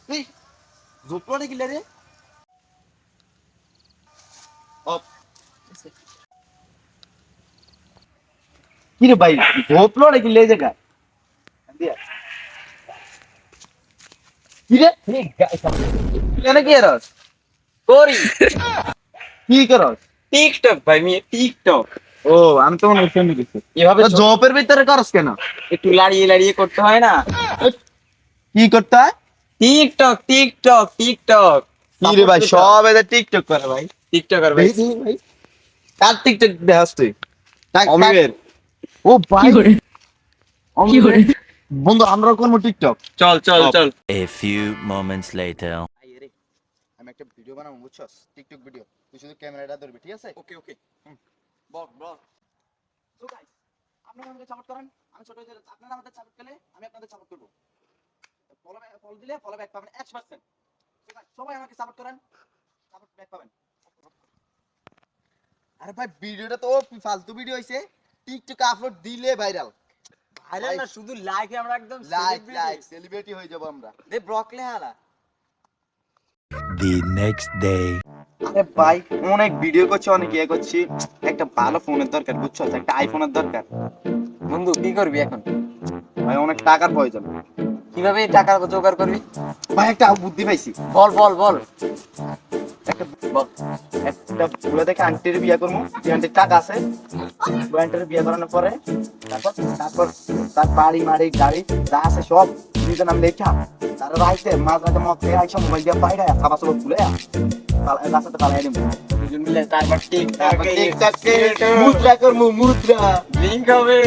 এই জোপলো নাকি রে অপ কি রে ভাই জোপলো নাকি লে জায়গা দিয়া কি রে কেন কি এরস করি কি করস টিকটক ভাই আমি টিকটক ও আমি তো মনে শুনে গেছি এভাবে তো জবের ভিতরে করস কেন একটু লাড়িয়ে লাড়িয়ে করতে হয় না। কি করতে হয় টিকটক টিকটক টিকটক কি রে ভাই সব এদের টিকটক করে ভাই টিকটকার ভাই। দেখি ভাই কার টিকটক দেখাস তুই অমিবের ও ভাই কি করে? বন্ধু আমরাও করবো টিকটক চল চল চল। A few moments later. আমি একটা ভিডিও বানাবো বুঝছস টিকটক ভিডিও তুই শুধু ক্যামেরাটা ধরবি ঠিক আছে ওকে ওকে বল বল। তো গাইস আপনারা আমাকে সাপোর্ট করেন আমি ছোট হয়ে আপনারা আমাদের সাপোর্ট করলে আমি আপনাদের সাপোর্ট করব ফলো দিলে ফলো ব্যাক পাবেন 100% তো গাইস সবাই আমাকে সাপোর্ট করেন সাপোর্ট ব্যাক পাবেন আরে ভাই ভিডিওটা তো ফালতু ভিডিও হইছে টিকটকে আপলোড দিলে ভাইরাল ভাইরাল না শুধু লাইকে আমরা একদম লাইক সেলিব্রিটি হয়ে যাব আমরা দে ব্রকলে হালা। The next day. আরে ভাই অনেক ভিডিও করছি অনেক ইয়ে করছি একটা ভালো ফোনের দরকার বুঝছস একটা আইফোনের দরকার বন্ধু কি করবি এখন? ভাই অনেক টাকার প্রয়োজন কিভাবে এই টাকা জোগাড় করবি? ভাই একটা বুদ্ধি পাইছি বল বল বল। একটা একটা পুরো দেখে আন্টির বিয়ে করবো যে আন্টির টাকা আছে ওই আন্টির বিয়ে করানোর পরে তারপর তারপর তার বাড়ি মাড়ি গাড়ি যা আছে সব নিজের নাম লেখা তার রাইতে মাঝ রাতে মদ খেয়ে আইসা মোবাইল দিয়ে বাইরে খাবার সব খুলে রাস্তাতে পালাই দেবো দুজন মিলে তারপর টিকটক মুদ্রা করবো মুদ্রা লিংক হবে।